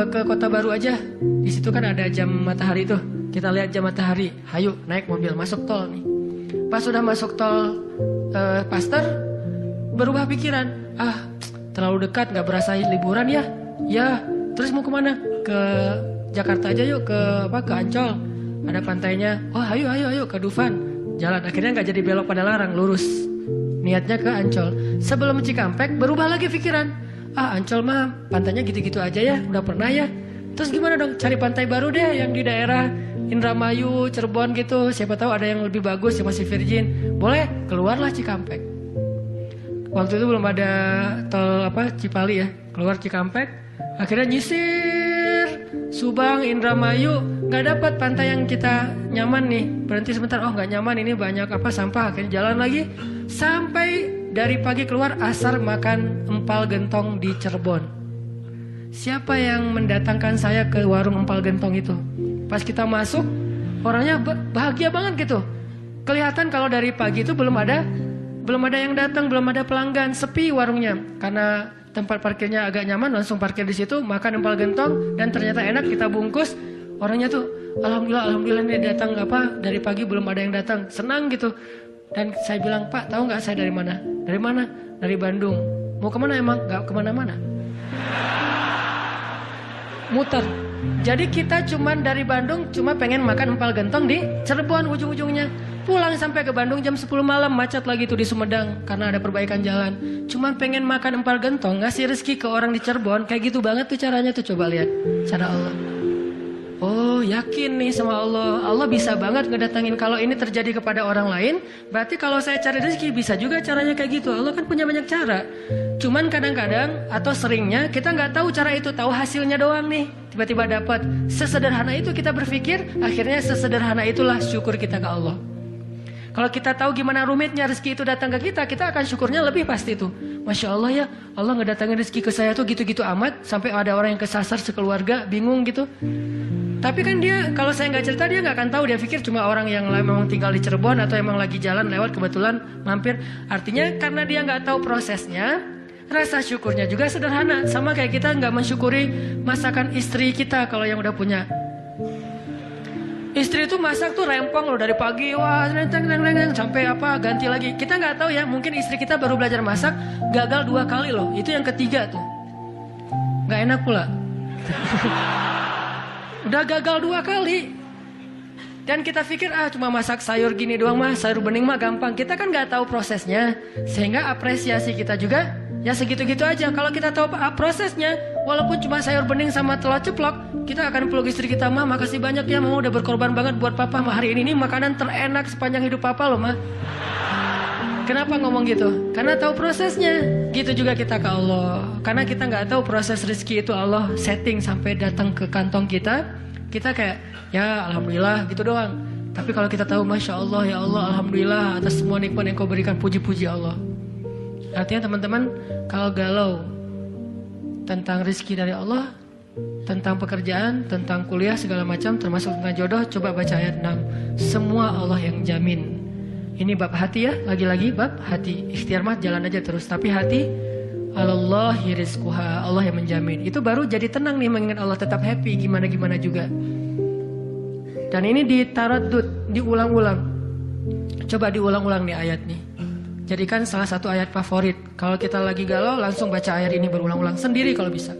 Ke Kota Baru aja. Di situ kan ada jam matahari tuh. Kita lihat jam matahari. Hayo, naik mobil, masuk tol nih. Pas sudah masuk tol Pasteur, berubah pikiran. Terlalu dekat, gak berasa liburan ya. Ya, terus mau kemana? Ke Jakarta aja yuk, ke Ancol. Ada pantainya. Oh, ayo ke Dufan. Jalan, akhirnya gak jadi belok pada larang, lurus. Niatnya ke Ancol. Sebelum Cikampek berubah lagi pikiran. Ancol mah pantainya gitu-gitu aja ya, udah pernah ya. Terus gimana dong, cari pantai baru deh yang di daerah Indramayu, Cirebon gitu. Siapa tahu ada yang lebih bagus yang masih virgin. Boleh, keluarlah Cikampek. Waktu itu belum ada tol Cipali ya. Keluar Cikampek, akhirnya nyisir Subang, Indramayu, nggak dapat pantai yang kita nyaman nih. Berhenti sebentar, oh nggak nyaman, ini banyak sampah. Akhirnya jalan lagi sampai dari pagi keluar, asar makan empal gentong di Cirebon. Siapa yang mendatangkan saya ke warung empal gentong itu? Pas kita masuk, orangnya bahagia banget gitu. Kelihatan kalau dari pagi itu belum ada yang datang, belum ada pelanggan, sepi warungnya. Karena tempat parkirnya agak nyaman, langsung parkir di situ, makan empal gentong dan ternyata enak, kita bungkus. Orangnya tuh alhamdulillah ini datang dari pagi belum ada yang datang, senang gitu. Dan saya bilang, Pak, tahu nggak saya dari mana? Dari mana? Dari Bandung. Mau kemana emang? Nggak kemana-mana. Muter. Jadi kita cuman dari Bandung cuma pengen makan empal gentong di Cirebon ujung-ujungnya. Pulang sampai ke Bandung jam 10 malam, macet lagi tuh di Sumedang karena ada perbaikan jalan. Cuman pengen makan empal gentong, ngasih rezeki ke orang di Cirebon. Kayak gitu banget tuh caranya tuh, coba lihat cara Allah. Oh, yakin nih sama Allah. Allah bisa banget ngedatangin. Kalau ini terjadi kepada orang lain, berarti kalau saya cari rezeki bisa juga caranya kayak gitu. Allah kan punya banyak cara. Cuman kadang-kadang atau seringnya kita nggak tahu cara itu, tahu hasilnya doang nih. Tiba-tiba dapat. Sesederhana itu kita berpikir, akhirnya sesederhana itulah syukur kita ke Allah. Kalau kita tahu gimana rumitnya rezeki itu datang ke kita, kita akan syukurnya lebih pasti tuh. Masya Allah ya, Allah ngedatangin rezeki ke saya tuh gitu-gitu amat. Sampai ada orang yang kesasar sekeluarga, bingung gitu. Tapi kan dia, kalau saya nggak cerita dia nggak akan tahu. Dia pikir cuma orang yang memang tinggal di Cirebon atau emang lagi jalan lewat kebetulan mampir. Artinya karena dia nggak tahu prosesnya, rasa syukurnya juga sederhana. Sama kayak kita nggak mensyukuri masakan istri kita kalau yang udah punya. Istri itu masak tuh rempong loh dari pagi, wah sampai ganti lagi. Kita nggak tahu ya, mungkin istri kita baru belajar masak, gagal 2 kali loh. Itu yang ketiga tuh, nggak enak pula. Udah gagal 2 kali. Dan kita pikir cuma masak sayur gini doang mah, sayur bening mah gampang. Kita kan nggak tahu prosesnya, sehingga apresiasi kita juga ya segitu-gitu aja. Kalau kita tahu prosesnya, walaupun cuma sayur bening sama telur ceplok, kita akan peluk istri kita, mah makasih banyak ya, mama udah berkorban banget buat papa, mah hari ini makanan terenak sepanjang hidup papa loh mah. Kenapa ngomong gitu? Karena tahu prosesnya. Gitu juga kita ke Allah. Karena kita nggak tahu proses rezeki itu Allah setting sampai datang ke kantong kita. Kita kayak ya alhamdulillah gitu doang. Tapi kalau kita tahu masya Allah ya Allah alhamdulillah atas semua nikmat yang kau berikan, puji-puji Allah. Artinya teman-teman kalau galau tentang rezeki dari Allah, tentang pekerjaan, tentang kuliah segala macam, termasuk tentang jodoh, coba baca ayat 6. Semua Allah yang jamin. Ini bab hati ya, lagi-lagi bab hati. Ikhtiar mah jalan aja terus, tapi hati Allahi rizquha, Allah yang menjamin. Itu baru jadi tenang nih mengingat Allah, tetap happy gimana-gimana juga. Dan ini ditaraddud, diulang-ulang. Coba diulang-ulang nih ayat nih. Jadikan salah satu ayat favorit. Kalau kita lagi galau, langsung baca ayat ini berulang-ulang sendiri kalau bisa.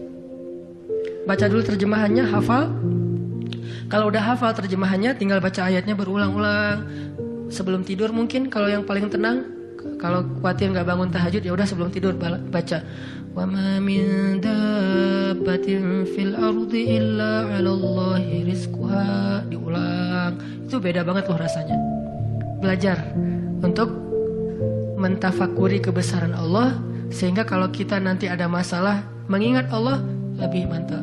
Baca dulu terjemahannya, hafal. Kalau udah hafal terjemahannya, tinggal baca ayatnya berulang-ulang. Sebelum tidur mungkin kalau yang paling tenang. Kalau khawatir nggak bangun tahajud ya udah sebelum tidur baca. Wa ma min dabbatin fil ardi illa 'alallahi rizquha. Diulang. Itu beda banget loh rasanya. Belajar untuk mentafakuri kebesaran Allah sehingga kalau kita nanti ada masalah mengingat Allah lebih mantap.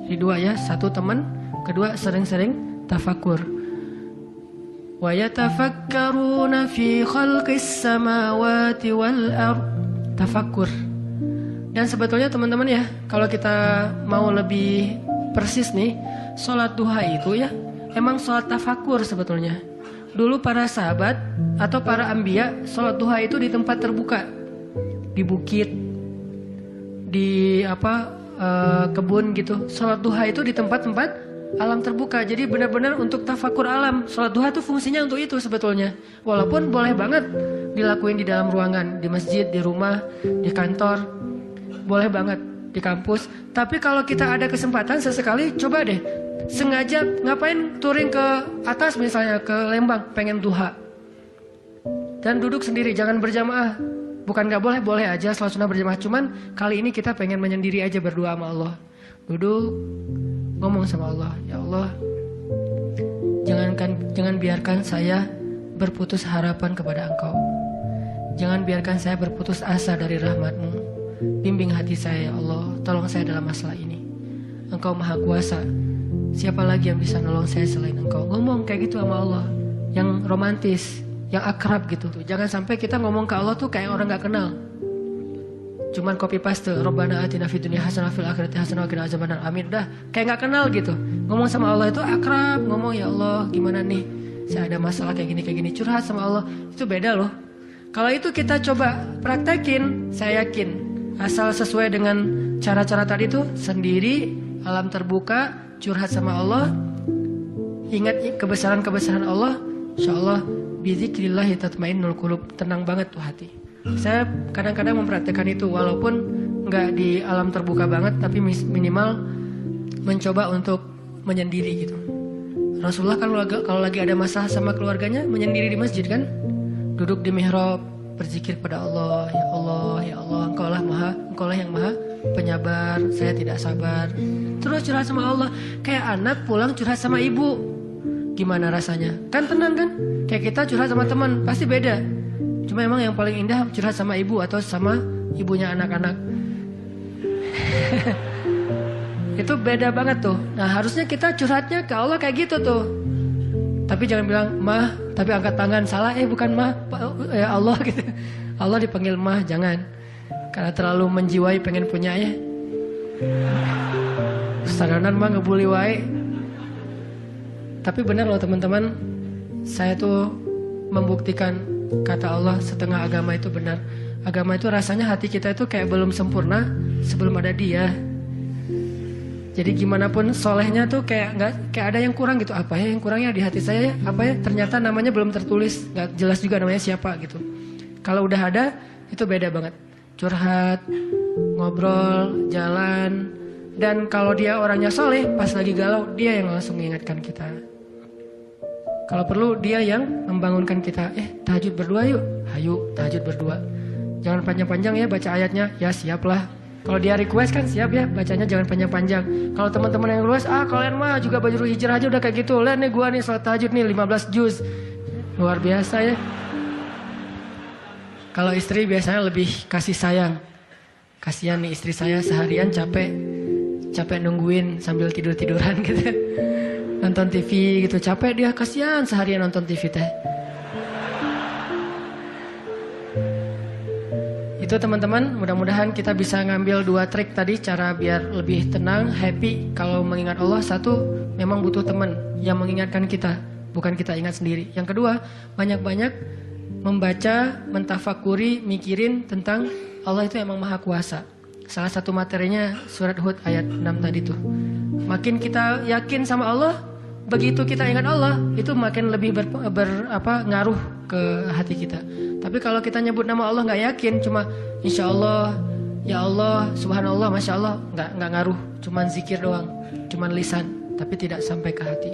Jadi dua ya, satu teman, kedua sering-sering tafakur. Wa yatafakkaruna fi khalqis samawati wal ard. Tafakkur. Dan sebetulnya teman-teman ya, kalau kita mau lebih persis nih, sholat duha itu ya emang sholat tafakkur sebetulnya. Dulu para sahabat atau para anbiya sholat duha itu di tempat terbuka, di bukit, di kebun gitu. Sholat duha itu di tempat-tempat alam terbuka. Jadi benar-benar untuk tafakur alam. Sholat duha itu fungsinya untuk itu sebetulnya. Walaupun boleh banget dilakuin di dalam ruangan, di masjid, di rumah, di kantor, boleh banget di kampus. Tapi kalau kita ada kesempatan sesekali, coba deh sengaja ngapain touring ke atas misalnya ke Lembang, pengen duha, dan duduk sendiri, jangan berjamaah. Bukan nggak boleh, boleh aja sholat sunnah berjamaah. Cuman kali ini kita pengen menyendiri aja berdua sama Allah. Duduk, ngomong sama Allah, ya Allah, jangan biarkan saya berputus harapan kepada Engkau. Jangan biarkan saya berputus asa dari rahmat-Mu. Bimbing hati saya ya Allah, tolong saya dalam masalah ini. Engkau maha kuasa. Siapa lagi yang bisa nolong saya selain Engkau? Ngomong kayak gitu sama Allah, yang romantis, yang akrab gitu. Jangan sampai kita ngomong ke Allah tuh kayak orang gak kenal. Cuman copy paste, Rabbana atina fid dunya hasanah fil akhirati hasanah wa qina azabannar. Amin. Udah kayak gak kenal gitu. Ngomong sama Allah itu akrab, ngomong ya Allah, gimana nih? Saya ada masalah kayak gini, curhat sama Allah. Itu beda loh. Kalau itu kita coba praktekin, saya yakin asal sesuai dengan cara-cara tadi tuh, sendiri, alam terbuka, curhat sama Allah, ingat kebesaran-kebesaran Allah, insyaallah bizikrillah tatmainnul qulub, tenang banget tuh hati. Saya kadang-kadang mempraktekkan itu walaupun nggak di alam terbuka banget, tapi minimal mencoba untuk menyendiri gitu. Rasulullah kan kalau lagi ada masalah sama keluarganya menyendiri di masjid kan, duduk di mihrab berzikir pada Allah, ya Allah, ya Allah, Engkau lah yang maha penyabar, saya tidak sabar. Terus curhat sama Allah, kayak anak pulang curhat sama ibu, gimana rasanya? Kan tenang kan? Kayak kita curhat sama teman, pasti beda. Cuma emang yang paling indah curhat sama ibu atau sama ibunya anak-anak. Itu beda banget tuh. Nah harusnya kita curhatnya ke Allah kayak gitu tuh. Tapi jangan bilang mah, tapi angkat tangan salah, bukan mah, ya Allah gitu. Allah dipanggil mah, jangan. Karena terlalu menjiwai pengen punya ya. Sadaran mah ngebully wae. Tapi benar loh teman-teman, saya tuh membuktikan kata Allah setengah agama itu benar. Agama itu rasanya hati kita itu kayak belum sempurna sebelum ada Dia. Jadi gimana pun solehnya tuh kayak ada yang kurang gitu. Apa ya yang kurangnya di hati saya ya? Apa ya? Ternyata namanya belum tertulis, nggak jelas juga namanya siapa gitu. Kalau udah ada itu beda banget. Curhat, ngobrol, jalan, dan kalau dia orangnya soleh, pas lagi galau dia yang langsung mengingatkan kita. Kalau perlu dia yang membangunkan kita. Tahajud berdua yuk. Hayu tahajud berdua. Jangan panjang-panjang ya baca ayatnya. Ya siaplah. Kalau dia request kan siap ya, bacanya jangan panjang-panjang. Kalau teman-teman yang request, kalian mah juga baju hijrah aja udah kayak gitu. Lihat nih gua nih salat tahajud nih 15 juz. Luar biasa ya. Kalau istri biasanya lebih kasih sayang. Kasihan nih istri saya seharian capek nungguin sambil tidur-tiduran gitu. Nonton TV gitu, capek dia, kasihan seharian nonton TV teh. Itu teman-teman, mudah-mudahan kita bisa ngambil 2 trik tadi cara biar lebih tenang, happy. Kalau mengingat Allah, satu, memang butuh teman yang mengingatkan kita, bukan kita ingat sendiri. Yang kedua, banyak-banyak membaca, mentafakuri, mikirin tentang Allah itu emang maha kuasa. Salah satu materinya surat Hud ayat 6 tadi tuh. Makin kita yakin sama Allah, begitu kita ingat Allah, itu makin lebih ngaruh ke hati kita. Tapi kalau kita nyebut nama Allah nggak yakin, cuma insya Allah, ya Allah, subhanallah, masya Allah, nggak ngaruh, cuman zikir doang, cuman lisan, tapi tidak sampai ke hati.